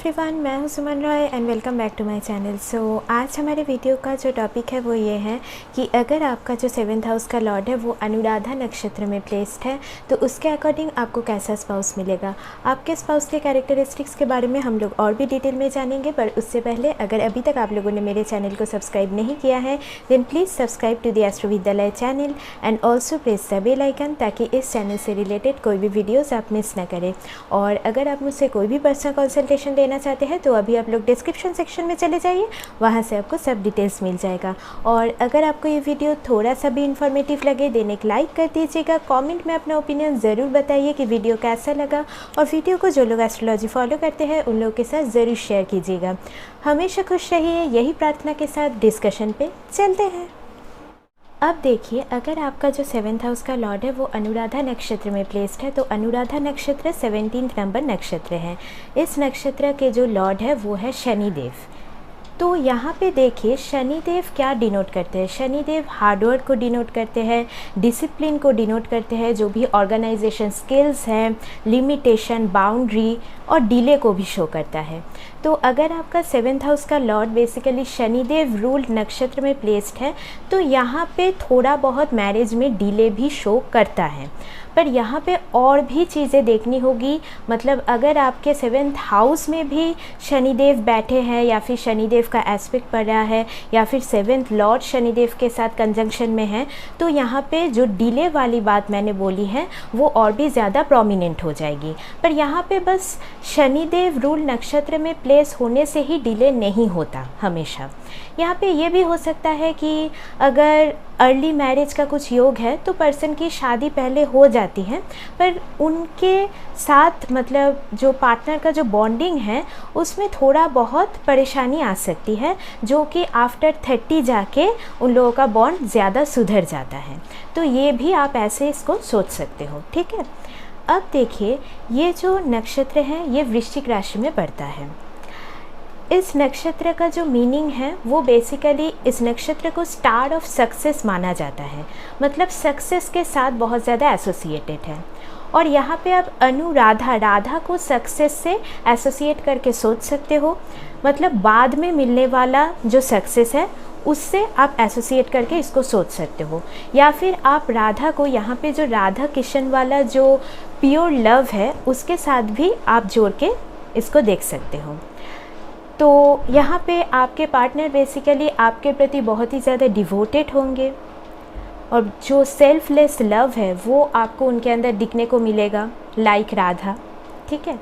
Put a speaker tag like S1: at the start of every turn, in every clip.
S1: Everyone, मैं हूं Suman Roy and welcome back to my channel. सो आज हमारे वीडियो का जो टॉपिक है वो ये है कि अगर आपका जो 7th हाउस का लॉर्ड है वो अनुराधा नक्षत्र में प्लेस्ड है तो उसके अकॉर्डिंग आपको कैसा स्पाउस मिलेगा। आपके स्पाउस के कैरेक्टरिस्टिक्स के बारे में हम लोग और भी डिटेल में जानेंगे, पर उससे पहले अगर अभी तक आप लोगों ने मेरे चैनल को सब्सक्राइब नहीं किया है then please subscribe to the astro Vidyalaya channel and also press the bell icon ताकि इस चैनल से रिलेटेड कोई भी वीडियोज़ आप मिस ना करें। और अगर आप मुझसे कोई भी पर्सनल कंसल्टेशन लेना चाहते हैं तो अभी आप लोग डिस्क्रिप्शन सेक्शन में चले जाइए, वहाँ से आपको सब डिटेल्स मिल जाएगा। और अगर आपको ये वीडियो थोड़ा सा भी इन्फॉर्मेटिव लगे देन एक लाइक कर दीजिएगा, कमेंट में अपना ओपिनियन ज़रूर बताइए कि वीडियो कैसा लगा, और वीडियो को जो लोग एस्ट्रोलॉजी फॉलो करते हैं उन लोगों के साथ ज़रूर शेयर कीजिएगा। हमेशा खुश रहिए, यही प्रार्थना के साथ डिस्कशन पे चलते हैं। अब देखिए, अगर आपका जो 7th हाउस का लॉर्ड है वो अनुराधा नक्षत्र में प्लेस्ड है तो अनुराधा नक्षत्र 17 नंबर नक्षत्र है। इस नक्षत्र के जो लॉर्ड है वो है शनिदेव। तो यहाँ पे देखिए शनिदेव क्या डिनोट करते हैं। शनिदेव हार्डवर्क को डिनोट करते हैं, डिसिप्लिन को डिनोट करते हैं, जो भी ऑर्गेनाइजेशन स्किल्स हैं, लिमिटेशन, बाउंड्री और डिले को भी शो करता है। तो अगर आपका 7th हाउस का लॉर्ड बेसिकली शनिदेव रूल्ड नक्षत्र में प्लेस्ड है तो यहाँ पे थोड़ा बहुत मैरिज में डिले भी शो करता है। पर यहाँ पे और भी चीज़ें देखनी होगी, मतलब अगर आपके 7th हाउस में भी शनिदेव बैठे हैं या फिर शनिदेव का एस्पेक्ट पड़ रहा है या फिर 7th लॉर्ड शनिदेव के साथ कंजंक्शन में है तो यहाँ पे जो डिले वाली बात मैंने बोली है वो और भी ज़्यादा प्रोमिनेंट हो जाएगी। पर यहाँ पे बस शनिदेव रूल नक्षत्र में प्लेस होने से ही डिले नहीं होता हमेशा। यहाँ पे ये भी हो सकता है कि अगर अर्ली मैरिज का कुछ योग है तो पर्सन की शादी पहले हो जाती है, पर उनके साथ मतलब जो पार्टनर का जो बॉन्डिंग है उसमें थोड़ा बहुत परेशानी आ सकती है, जो कि आफ्टर 30 जाके उन लोगों का बॉन्ड ज़्यादा सुधर जाता है। तो ये भी आप ऐसे इसको सोच सकते हो, ठीक है। अब देखिए, ये जो नक्षत्र है ये वृश्चिक राशि में पड़ता है। इस नक्षत्र का जो मीनिंग है वो बेसिकली इस नक्षत्र को स्टार ऑफ सक्सेस माना जाता है, मतलब सक्सेस के साथ बहुत ज़्यादा एसोसिएटेड है। और यहाँ पे आप अनुराधा, राधा को सक्सेस से एसोसिएट करके सोच सकते हो, मतलब बाद में मिलने वाला जो सक्सेस है उससे आप एसोसिएट करके इसको सोच सकते हो। या फिर आप राधा को यहाँ पे जो राधा किशन वाला जो प्योर लव है उसके साथ भी आप जोड़ के इसको देख सकते हो। तो यहाँ पे आपके पार्टनर बेसिकली आपके प्रति बहुत ही ज़्यादा डिवोटेड होंगे और जो सेल्फलेस लव है वो आपको उनके अंदर दिखने को मिलेगा, लाइक राधा, ठीक है।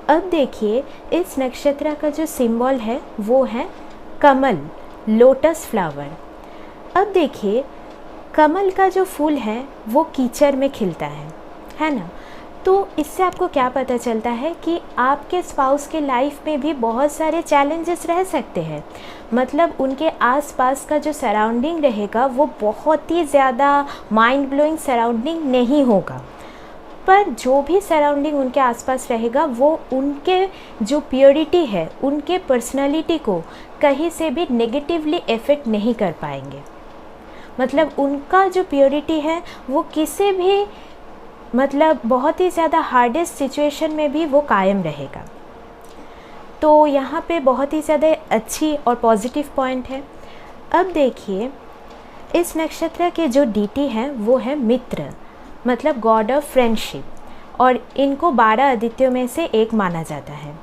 S1: अब देखिए, इस नक्षत्र का जो सिंबल है वो है कमल, लोटस फ्लावर। अब देखिए, कमल का जो फूल है वो कीचड़ में खिलता है ना। तो इससे आपको क्या पता चलता है कि आपके स्पाउस के लाइफ में भी बहुत सारे चैलेंजेस रह सकते हैं, मतलब उनके आसपास का जो सराउंडिंग रहेगा वो बहुत ही ज़्यादा माइंड ब्लोइंग सराउंडिंग नहीं होगा, पर जो भी सराउंडिंग उनके आसपास रहेगा वो उनके जो प्योरिटी है, उनके पर्सनालिटी को कहीं से भी नेगेटिवली इफ़ेक्ट नहीं कर पाएंगे। मतलब उनका जो प्योरिटी है वो किसी भी मतलब बहुत ही ज़्यादा हार्डेस्ट सिचुएशन में भी वो कायम रहेगा। तो यहाँ पे बहुत ही ज़्यादा अच्छी और पॉजिटिव पॉइंट है। अब देखिए, इस नक्षत्र के जो डीटी हैं वो है मित्र, मतलब गॉड ऑफ फ्रेंडशिप, और इनको 12 आदित्यों में से एक माना जाता है।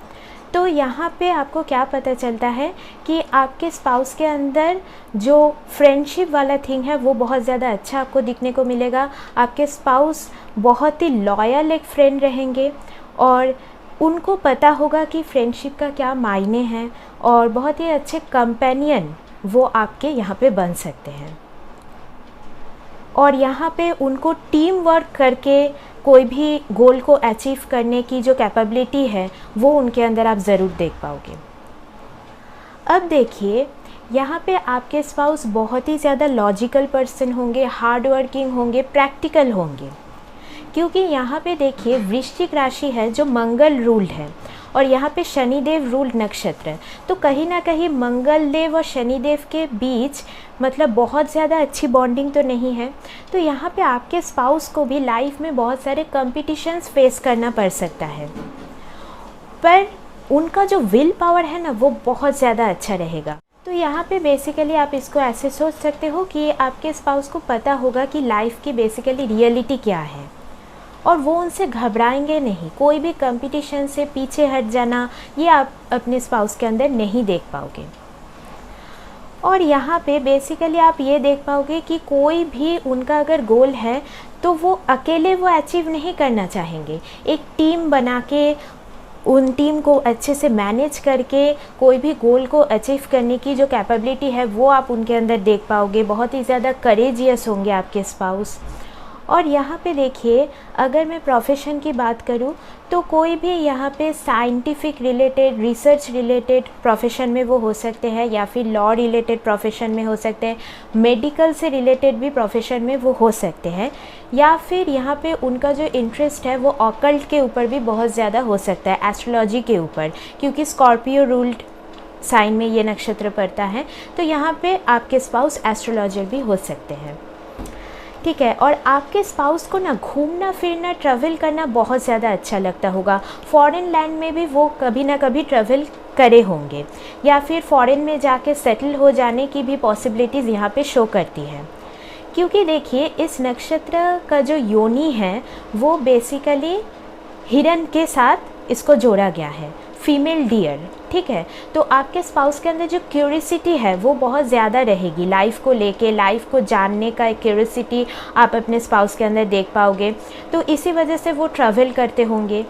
S1: तो यहाँ पे आपको क्या पता चलता है कि आपके स्पाउस के अंदर जो फ्रेंडशिप वाला थिंग है वो बहुत ज़्यादा अच्छा आपको दिखने को मिलेगा। आपके स्पाउस बहुत ही लॉयल एक फ्रेंड रहेंगे और उनको पता होगा कि फ्रेंडशिप का क्या मायने हैं, और बहुत ही अच्छे कंपेनियन वो आपके यहाँ पे बन सकते हैं। और यहाँ पे उनको टीम वर्क करके कोई भी गोल को अचीव करने की जो कैपेबिलिटी है वो उनके अंदर आप ज़रूर देख पाओगे। अब देखिए, यहाँ पे आपके स्पाउस बहुत ही ज़्यादा लॉजिकल पर्सन होंगे, हार्ड वर्किंग होंगे, प्रैक्टिकल होंगे, क्योंकि यहाँ पे देखिए वृश्चिक राशि है जो मंगल रूल्ड है और यहाँ पे शनिदेव रूल्ड नक्षत्र, तो कहीं ना कहीं मंगल देव और शनिदेव के बीच मतलब बहुत ज़्यादा अच्छी बॉन्डिंग तो नहीं है। तो यहाँ पे आपके स्पाउस को भी लाइफ में बहुत सारे कॉम्पिटिशन्स फेस करना पड़ सकता है, पर उनका जो विल पावर है ना वो बहुत ज़्यादा अच्छा रहेगा। तो यहाँ पे बेसिकली आप इसको ऐसे सोच सकते हो कि आपके स्पाउस को पता होगा कि लाइफ की बेसिकली रियलिटी क्या है, और वो उनसे घबराएंगे नहीं। कोई भी कंपटीशन से पीछे हट जाना ये आप अपने स्पाउस के अंदर नहीं देख पाओगे। और यहाँ पे बेसिकली आप ये देख पाओगे कि कोई भी उनका अगर गोल है तो वो अकेले वो अचीव नहीं करना चाहेंगे। एक टीम बना के, उन टीम को अच्छे से मैनेज करके कोई भी गोल को अचीव करने की जो कैपेबिलिटी है वो आप उनके अंदर देख पाओगे। बहुत ही ज़्यादा करेजियस होंगे आपके स्पाउस। और यहाँ पे देखिए, अगर मैं प्रोफेशन की बात करूँ तो कोई भी यहाँ पे scientific related, research related profession में वो हो सकते हैं, या फिर लॉ रिलेटेड प्रोफेशन में हो सकते हैं, मेडिकल से रिलेटेड भी प्रोफेशन में वो हो सकते हैं, या फिर यहाँ पे उनका जो इंटरेस्ट है वो ऑकल्ट के ऊपर भी बहुत ज़्यादा हो सकता है, एस्ट्रोलॉजी के ऊपर, क्योंकि स्कॉर्पियो रूल्ड साइन में ये नक्षत्र पड़ता है। तो यहाँ पे आपके स्पाउस एस्ट्रोलॉजर भी हो सकते हैं, ठीक है। और आपके स्पाउस को ना घूमना फिरना, ट्रैवल करना बहुत ज़्यादा अच्छा लगता होगा। फॉरेन लैंड में भी वो कभी ना कभी ट्रैवल करे होंगे, या फिर फॉरेन में जाके सेटल हो जाने की भी पॉसिबिलिटीज़ यहाँ पे शो करती है। क्योंकि देखिए, इस नक्षत्र का जो योनि है वो बेसिकली हिरन के साथ इसको जोड़ा गया है, फीमेल डियर, ठीक है। तो आपके स्पाउस के अंदर जो क्यूरियोसिटी है वो बहुत ज़्यादा रहेगी, लाइफ को लेके, लाइफ को जानने का एक क्यूरियोसिटी आप अपने स्पाउस के अंदर देख पाओगे। तो इसी वजह से वो ट्रैवल करते होंगे।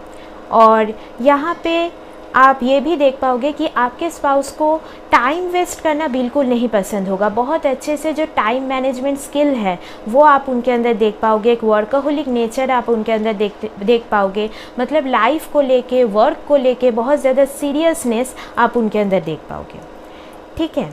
S1: और यहाँ पे आप ये भी देख पाओगे कि आपके स्पाउस को टाइम वेस्ट करना बिल्कुल नहीं पसंद होगा। बहुत अच्छे से जो टाइम मैनेजमेंट स्किल है वो आप उनके अंदर देख पाओगे। एक वर्कहोलिक नेचर आप उनके अंदर देख पाओगे। मतलब लाइफ को लेके, वर्क को लेके बहुत ज़्यादा सीरियसनेस आप उनके अंदर देख पाओगे, ठीक है।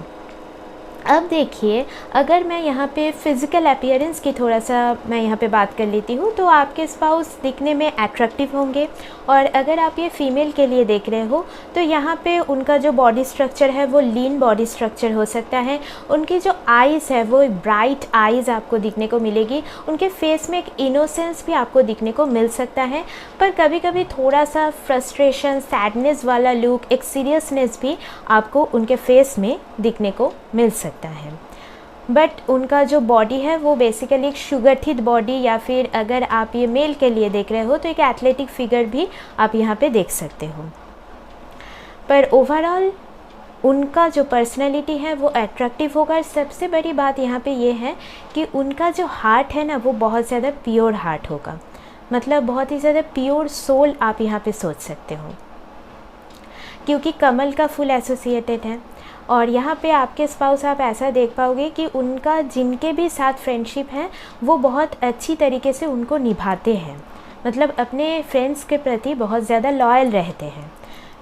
S1: अब देखिए, अगर मैं यहाँ पे फ़िज़िकल अपीयरेंस की थोड़ा सा मैं यहाँ पे बात कर लेती हूँ, तो आपके स्पाउस दिखने में अट्रैक्टिव होंगे। और अगर आप ये फ़ीमेल के लिए देख रहे हो तो यहाँ पे उनका जो बॉडी स्ट्रक्चर है वो लीन बॉडी स्ट्रक्चर हो सकता है। उनकी जो आइज़ है वो ब्राइट आइज़ आपको दिखने को मिलेगी। उनके फेस में एक इनोसेंस भी आपको दिखने को मिल सकता है, पर कभी कभी थोड़ा सा फ्रस्ट्रेशन, सैडनेस वाला लुक, एक सीरियसनेस भी आपको उनके फेस में दिखने को मिल सकता है। बट उनका जो बॉडी है वो बेसिकली एक सुगठित बॉडी, या फिर अगर आप ये मेल के लिए देख रहे हो तो एक एथलेटिक फिगर भी आप यहाँ पे देख सकते हो। पर ओवरऑल उनका जो पर्सनैलिटी है वो अट्रैक्टिव होगा। सबसे बड़ी बात यहाँ पे ये है कि उनका जो हार्ट है ना वो बहुत ज़्यादा प्योर हार्ट होगा। मतलब बहुत ही ज़्यादा प्योर सोल आप यहाँ पे सोच सकते हो, क्योंकि कमल का फूल एसोसिएटेड है। और यहाँ पे आपके स्पाउस आप ऐसा देख पाओगे कि उनका जिनके भी साथ फ्रेंडशिप है वो बहुत अच्छी तरीके से उनको निभाते हैं। मतलब अपने फ्रेंड्स के प्रति बहुत ज़्यादा लॉयल रहते हैं।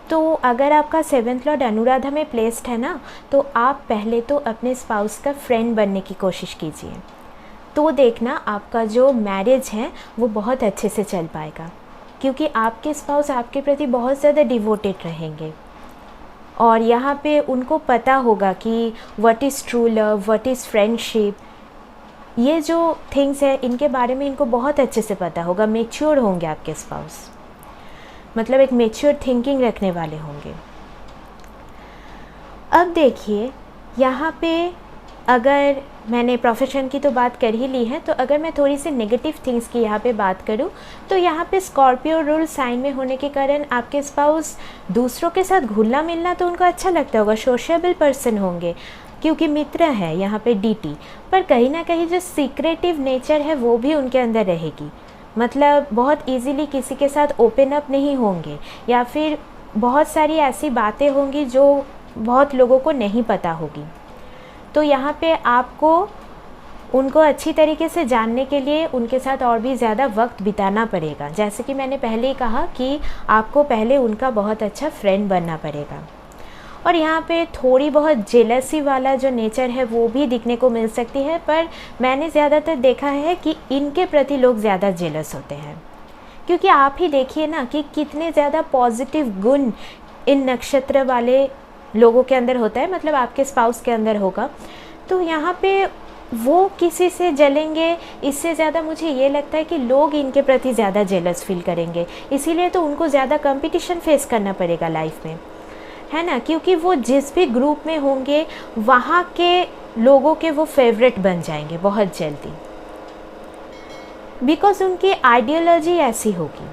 S1: तो अगर आपका 7th लॉर्ड अनुराधा में प्लेस्ड है ना, तो आप पहले तो अपने स्पाउस का फ्रेंड बनने की कोशिश कीजिए। तो देखना आपका जो मैरिज है वो बहुत अच्छे से चल पाएगा, क्योंकि आपके स्पाउस आपके प्रति बहुत ज़्यादा डिवोटेड रहेंगे। और यहाँ पे उनको पता होगा कि what is true love, what is friendship, ये जो थिंग्स है इनके बारे में इनको बहुत अच्छे से पता होगा। मेच्योर होंगे आपके स्पाउस, मतलब एक मेच्योर थिंकिंग रखने वाले होंगे। अब देखिए, यहाँ पे अगर मैंने प्रोफेशन की तो बात कर ही ली है, तो अगर मैं थोड़ी सी नेगेटिव थिंग्स की यहाँ पे बात करूँ तो यहाँ पे स्कॉर्पियो रूल साइन में होने के कारण आपके स्पाउस दूसरों के साथ घुलना मिलना तो उनको अच्छा लगता होगा, सोशेबल पर्सन होंगे क्योंकि मित्र है यहाँ पे डीटी। पर कहीं ना कहीं जो सीक्रेटिव नेचर है वो भी उनके अंदर रहेगी। मतलब बहुत ईजीली किसी के साथ ओपन अप नहीं होंगे, या फिर बहुत सारी ऐसी बातें होंगी जो बहुत लोगों को नहीं पता होगी। तो यहाँ पे आपको उनको अच्छी तरीके से जानने के लिए उनके साथ और भी ज़्यादा वक्त बिताना पड़ेगा। जैसे कि मैंने पहले ही कहा कि आपको पहले उनका बहुत अच्छा फ्रेंड बनना पड़ेगा। और यहाँ पे थोड़ी बहुत जेलसी वाला जो नेचर है वो भी दिखने को मिल सकती है, पर मैंने ज़्यादातर देखा है कि इनके प्रति लोग ज़्यादा जेलस होते हैं। क्योंकि आप ही देखिए ना कि कितने ज़्यादा पॉजिटिव गुण इन नक्षत्र वाले लोगों के अंदर होता है, मतलब आपके स्पाउस के अंदर होगा। तो यहाँ पे वो किसी से जलेंगे, इससे ज़्यादा मुझे ये लगता है कि लोग इनके प्रति ज़्यादा जेलस फील करेंगे, इसीलिए तो उनको ज़्यादा कंपटीशन फेस करना पड़ेगा लाइफ में, है ना। क्योंकि वो जिस भी ग्रुप में होंगे वहाँ के लोगों के वो फेवरेट बन जाएंगे बहुत जल्दी, बिकॉज़ उनकी आइडियोलॉजी ऐसी होगी,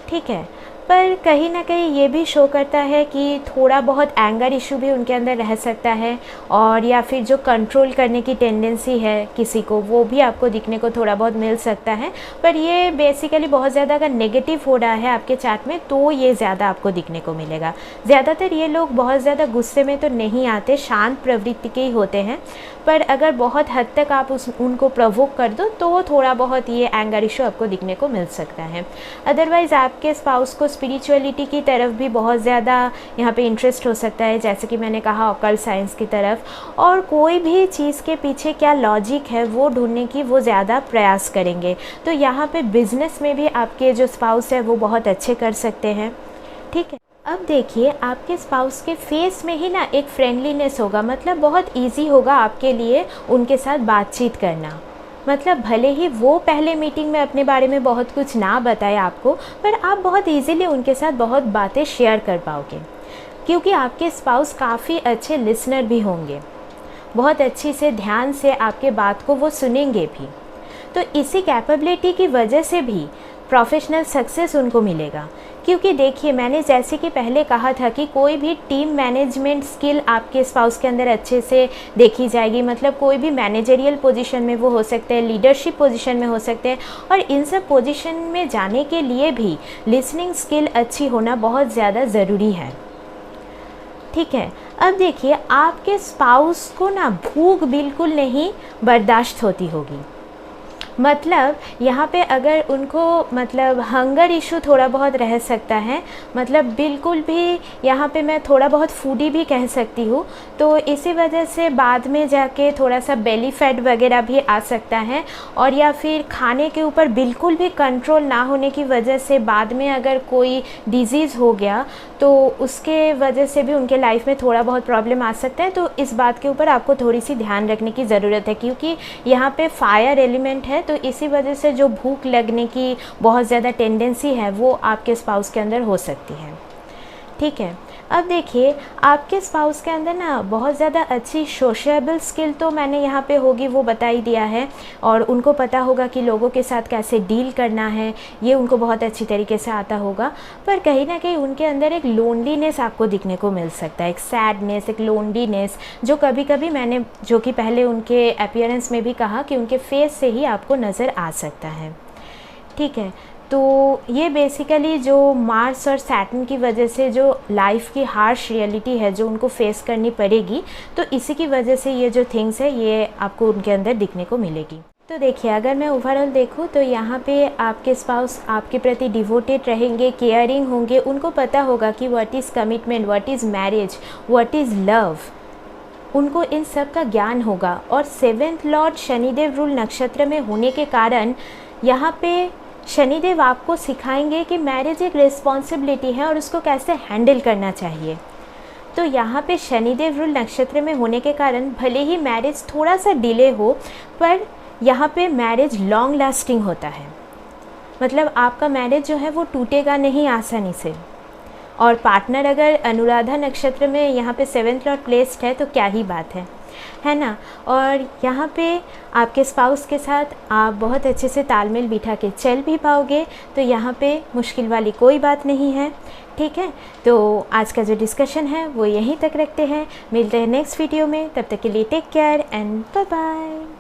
S1: ठीक है। पर कहीं ना कहीं ये भी शो करता है कि थोड़ा बहुत एंगर इशू भी उनके अंदर रह सकता है, और या फिर जो कंट्रोल करने की टेंडेंसी है किसी को, वो भी आपको दिखने को थोड़ा बहुत मिल सकता है। पर ये बेसिकली बहुत ज़्यादा अगर नेगेटिव हो रहा है आपके चार्ट में तो ये ज़्यादा आपको दिखने को मिलेगा। ज़्यादातर ये लोग बहुत ज़्यादा गुस्से में तो नहीं आते, शांत प्रवृत्ति के ही होते हैं, पर अगर बहुत हद तक आप उनको प्रवोक कर दो तो थोड़ा बहुत ये एंगर इशू आपको दिखने को मिल सकता है। अदरवाइज़ आपके स्पाउस को स्पिरिचुअलिटी की तरफ भी बहुत ज़्यादा यहाँ पे इंटरेस्ट हो सकता है, जैसे कि मैंने कहा ऑकल्ट साइंस की तरफ, और कोई भी चीज़ के पीछे क्या लॉजिक है वो ढूंढने की वो ज़्यादा प्रयास करेंगे। तो यहाँ पे बिजनेस में भी आपके जो स्पाउस है वो बहुत अच्छे कर सकते हैं, ठीक है। अब देखिए आपके स्पाउस के फेस में ही ना एक फ्रेंडलीनेस होगा, मतलब बहुत इजी होगा आपके लिए उनके साथ बातचीत करना। मतलब भले ही वो पहले मीटिंग में अपने बारे में बहुत कुछ ना बताए आपको, पर आप बहुत इजीली उनके साथ बहुत बातें शेयर कर पाओगे, क्योंकि आपके स्पाउस काफ़ी अच्छे लिसनर भी होंगे, बहुत अच्छी से ध्यान से आपके बात को वो सुनेंगे भी। तो इसी कैपेबिलिटी की वजह से भी प्रोफेशनल सक्सेस उनको मिलेगा। क्योंकि देखिए मैंने जैसे कि पहले कहा था कि कोई भी टीम मैनेजमेंट स्किल आपके स्पाउस के अंदर अच्छे से देखी जाएगी, मतलब कोई भी मैनेजरियल पोजीशन में वो हो सकते हैं, लीडरशिप पोजीशन में हो सकते हैं, और इन सब पोजीशन में जाने के लिए भी लिसनिंग स्किल अच्छी होना बहुत ज़्यादा ज़रूरी है, ठीक है। अब देखिए आपके स्पाउस को ना भूख बिल्कुल नहीं बर्दाश्त होती होगी, मतलब यहाँ पे अगर उनको मतलब हंगर इशू थोड़ा बहुत रह सकता है, मतलब बिल्कुल भी यहाँ पे मैं थोड़ा बहुत फूडी भी कह सकती हूँ, तो इसी वजह से बाद में जाके थोड़ा सा बेली फैट वगैरह भी आ सकता है, और या फिर खाने के ऊपर बिल्कुल भी कंट्रोल ना होने की वजह से बाद में अगर कोई डिजीज़ हो गया तो उसके वजह से भी उनके लाइफ में थोड़ा बहुत प्रॉब्लम आ सकता है। तो इस बात के ऊपर आपको थोड़ी सी ध्यान रखने की ज़रूरत है, क्योंकि यहाँ पे फायर एलिमेंट है, तो इसी वजह से जो भूख लगने की बहुत ज़्यादा टेंडेंसी है वो आपके स्पाउस के अंदर हो सकती है, ठीक है। अब देखिए आपके स्पाउस के अंदर ना बहुत ज़्यादा अच्छी सोशेबल स्किल तो मैंने यहाँ पे होगी वो बता ही दिया है, और उनको पता होगा कि लोगों के साथ कैसे डील करना है, ये उनको बहुत अच्छी तरीके से आता होगा। पर कहीं ना कहीं उनके अंदर एक लोनलीनेस आपको दिखने को मिल सकता है, एक सैडनेस, एक लोनलीनेस, जो कभी कभी मैंने जो कि पहले उनके अपीयरेंस में भी कहा कि उनके फेस से ही आपको नज़र आ सकता है, ठीक है। तो ये बेसिकली जो मार्स और सैटर्न की वजह से जो लाइफ की हार्श रियलिटी है जो उनको फेस करनी पड़ेगी, तो इसी की वजह से ये जो थिंग्स है ये आपको उनके अंदर दिखने को मिलेगी। तो देखिए अगर मैं ओवरऑल देखूँ तो यहाँ पे आपके स्पाउस आपके प्रति डिवोटेड रहेंगे, केयरिंग होंगे, उनको पता होगा कि what is commitment, what is marriage, what is love, उनको इन सब का ज्ञान होगा। और 7th लॉर्ड शनिदेव रूल नक्षत्र में होने के कारण यहाँ पे शनिदेव आपको सिखाएंगे कि मैरिज एक रिस्पॉन्सिबिलिटी है और उसको कैसे हैंडल करना चाहिए। तो यहाँ पे शनिदेव रूल नक्षत्र में होने के कारण भले ही मैरिज थोड़ा सा डिले हो, पर यहाँ पे मैरिज लॉन्ग लास्टिंग होता है, मतलब आपका मैरिज जो है वो टूटेगा नहीं आसानी से। और पार्टनर अगर अनुराधा नक्षत्र में यहाँ पे 7th लॉर्ड प्लेस्ड है तो क्या ही बात है ना। और यहाँ पे आपके स्पाउस के साथ आप बहुत अच्छे से तालमेल बिठा के चल भी पाओगे, तो यहाँ पे मुश्किल वाली कोई बात नहीं है, ठीक है। तो आज का जो डिस्कशन है वो यहीं तक रखते हैं, मिलते हैं नेक्स्ट वीडियो में, तब तक के लिए take care and bye bye.